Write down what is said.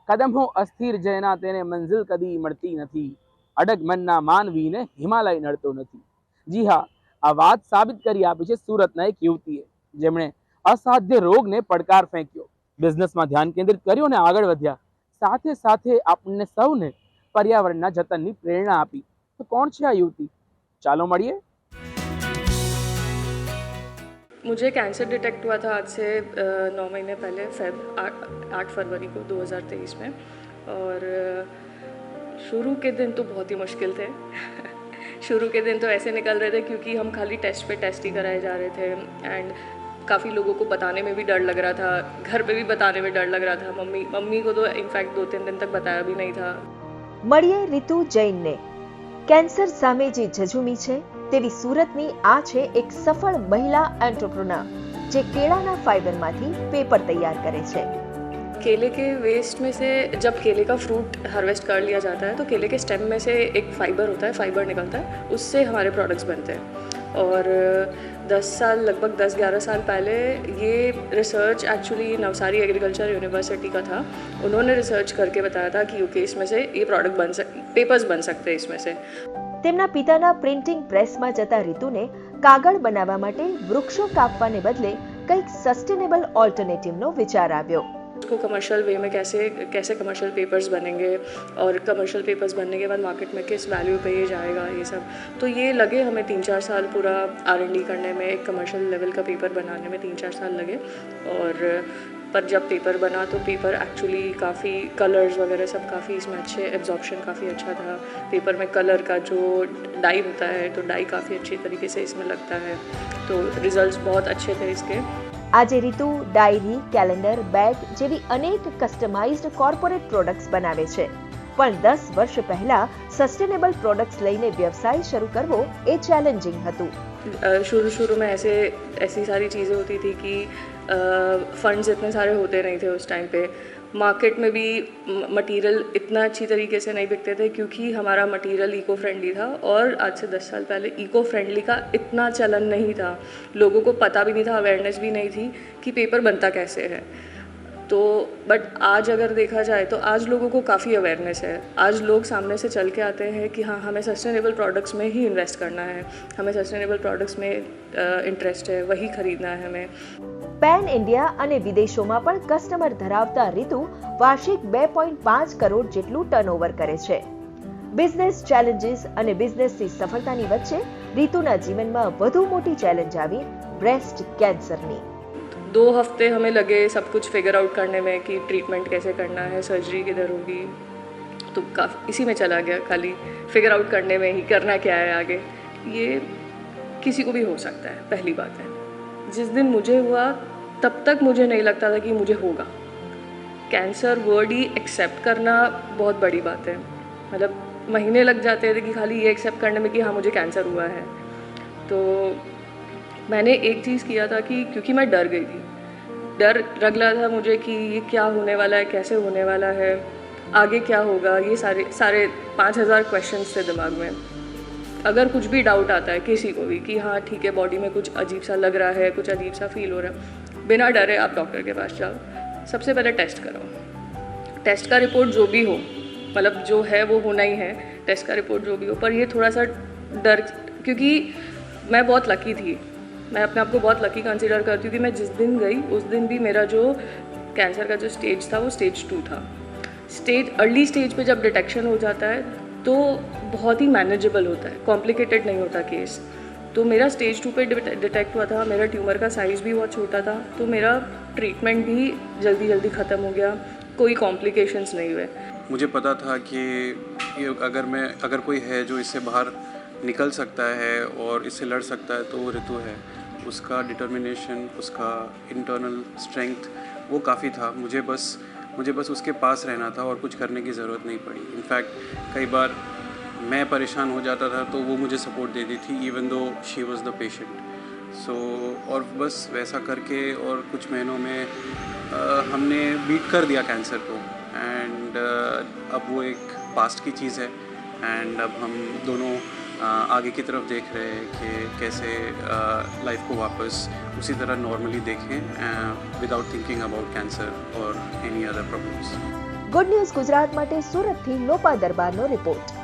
કદમો અસ્થિર જયના તેને મંઝિલ કદી મળતી નથી, અડગ મનના માનવીને હિમાલય નડતો નથી. જી હા, આ વાત સાબિત કરી આપી છે સુરતના એક યુવતીએ, જેમણે અસાધ્ય રોગને પડકાર ફેંક્યો, બિઝનેસમાં ધ્યાન કેન્દ્રિત કર્યું અને આગળ વધ્યા. સાથે સાથે આપણને સૌને પર્યાવરણના જતનની પ્રેરણા આપી. તો કોણ છે આ યુવતી? ચાલો મળીએ. मुझे कैंसर डिटेक्ट हुआ था आज से 9 महीने पहले, 8 फरवरी को 2023 में। और शुरू के दिन तो बहुत ही मुश्किल थे शुरू के दिन तो ऐसे निकल रहे थे क्योंकि हम खाली टेस्ट पे टेस्ट ही कराए जा रहे थे। एंड काफ़ी लोगों को बताने में भी डर लग रहा था, घर पे भी बताने में डर लग रहा था। मम्मी को तो इनफैक्ट 2-3 दिन तक बताया भी नहीं था। મળીએ રીતુ જૈનને. કેન્સર સામે જે ઝઝૂમી છે તેવી સુરતની આ છે એક સફળ મહિલા એન્ટરપ્રેન્યોર જે કેળાના ફાઈબરમાંથી પેપર તૈયાર કરે છે. केले के वेस्ट में से जब केले का फ्रूट हार्वेस्ट कर लिया जाता है तो केले के स्टेम में से एक फाइबर होता है, फाइबर निकलता है, उससे हमारे प्रोडक्ट्स बनते हैं। और 10 साल, लगभग 10-11 साल पहले ये research actually Navsari agriculture university का था। उन्होंने रिसर्च करके बताया था कि ओके इसमें से ये प्रोडक्ट पेपर्स बन सकते हैं इसमें से। તેમના પિતાના પ્રિન્ટિંગ પ્રેસમાં જતા રીતુને કાગળ બનાવવા માટે વૃક્ષો કાપવાને બદલે કંઈક સસ્ટેનેબલ ઓલ્ટરનેટિવનો વિચાર આવ્યો. उसको कमर्शियल वे में कैसे कमर्शियल पेपर्स बनेंगे और कमर्शियल पेपर्स बनने के बाद मार्केट में किस वैल्यू पे ये जाएगा, ये सब। तो ये लगे हमें 3-4 साल पूरा R&D करने में, एक कमर्शियल लेवल का पेपर बनाने में 3-4 साल लगे। और पर जब पेपर बना तो पेपर एक्चुअली काफ़ी कलर्स वगैरह सब काफ़ी इसमें अच्छे, एब्जॉर्प्शन काफ़ी अच्छा था। पेपर में कलर का जो डाई होता है तो डाई काफ़ी अच्छी तरीके से इसमें लगता है, तो रिजल्ट्स बहुत अच्छे थे इसके। આજે રીતુ ડાયરી, કેલેન્ડર, બેગ જેવી અનેક કસ્ટમાઇઝ્ડ કોર્પોરેટ પ્રોડક્ટ્સ બનાવે છે. પણ 10 વર્ષ પહેલા સસ્ટેનેબલ પ્રોડક્ટ્સ લઈને વ્યવસાય શરૂ કરવો એ ચેલેન્જિંગ હતું. शुरू में ऐसी सारी चीज़ें होती थी कि फंड्स इतने सारे होते नहीं थे उस टाइम पे। मार्केट में भी मटेरियल इतना अच्छी तरीके से नहीं बिकते थे क्योंकि हमारा मटेरियल इको फ्रेंडली था। और आज से 10 साल पहले इको फ्रेंडली का इतना चलन नहीं था, लोगों को पता भी नहीं था, अवेयरनेस भी नहीं थी कि पेपर बनता कैसे है। तो बट आज अगर देखा जाए तो आज लोगों को काफ़ी अवेयरनेस है। आज लोग सामने से चल के आते हैं कि हाँ, हमें सस्टेनेबल प्रोडक्ट्स में ही इन्वेस्ट करना है, हमें सस्टेनेबल प्रोडक्ट्स में इंटरेस्ट है, वही खरीदना है हमें। પેન ઇન્ડિયા અને વિદેશોમાં પણ કસ્ટમર ધરાવતા રીતુ વાર્ષિક 2.5 કરોડ જેટલું ટર્નઓવર કરે છે. બિઝનેસ ચેલેન્જીસ અને બિઝનેસની સફળતાની વચ્ચે રીતુના જીવનમાં વધુ મોટી ચેલેન્જ આવી બ્રેસ્ટ કેન્સરની. 2 हफ्ते हमें लगे सब कुछ फिगर आउट करने में कि ट्रीटमेंट कैसे करना है, सर्जरी किधर होगी। तो काफ़ी इसी में चला गया, खाली फिगर आउट करने में ही, करना क्या है आगे। ये किसी को भी हो सकता है, पहली बात है। जिस दिन मुझे हुआ तब तक मुझे नहीं लगता था कि मुझे होगा। कैंसर वर्ड ही एक्सेप्ट करना बहुत बड़ी बात है। मतलब महीने लग जाते थे कि खाली ये एक्सेप्ट करने में कि हाँ मुझे कैंसर हुआ है। तो मैंने एक चीज़ किया था कि क्योंकि मैं डर गई थी, डर लग रहा था मुझे कि ये क्या होने वाला है, कैसे होने वाला है, आगे क्या होगा, ये सारे 5000 क्वेश्चंस थे दिमाग में। अगर कुछ भी डाउट आता है किसी को भी कि हाँ ठीक है बॉडी में कुछ अजीब सा लग रहा है, कुछ अजीब सा फील हो रहा है, बिना डरे आप डॉक्टर के पास जाओ। सबसे पहले टेस्ट करो, टेस्ट का रिपोर्ट जो भी हो, मतलब जो है वो होना ही है, टेस्ट का रिपोर्ट जो भी हो। पर ये थोड़ा सा डर, क्योंकि मैं बहुत लकी थी, मैं अपने आप को बहुत लकी कंसीडर करती थी। मैं जिस दिन गई उस दिन भी मेरा जो कैंसर का जो स्टेज था वो स्टेज 2 था। अर्ली स्टेज पे जब डिटेक्शन हो जाता है तो बहुत ही मैनेजेबल होता है, कॉम्प्लिकेटेड नहीं होता केस। तो मेरा स्टेज 2 पे डिटेक्ट हुआ था, मेरा ट्यूमर का साइज़ भी बहुत छोटा था, तो मेरा ट्रीटमेंट भी जल्दी ख़त्म हो गया, कोई कॉम्प्लिकेशंस नहीं हुए। मुझे पता था कि ये अगर कोई है जो इससे बाहर निकल सकता है और इससे लड़ सकता है तो वो ऋतु है। उसका डिटर्मिनेशन, उसका इंटरनल स्ट्रेंथ वो काफ़ी था। मुझे बस उसके पास रहना था और कुछ करने की ज़रूरत नहीं पड़ी। इनफैक्ट कई बार मैं परेशान हो जाता था तो वो मुझे सपोर्ट देती थी, even though she was the patient. So और बस वैसा करके और कुछ महीनों में हमने बीट कर दिया कैंसर को। एंड अब वो एक पास्ट की चीज़ है एंड अब हम दोनों आगे की तरफ देख रहे हैं कि कैसे लाइफ को वापस उसी तरह नॉर्मली देखें विदाउट थिंकिंग अबाउट कैंसर और any other problems. Good news Gujarat માટે સુરતથી લોપા દરબારનો રિપોર્ટ.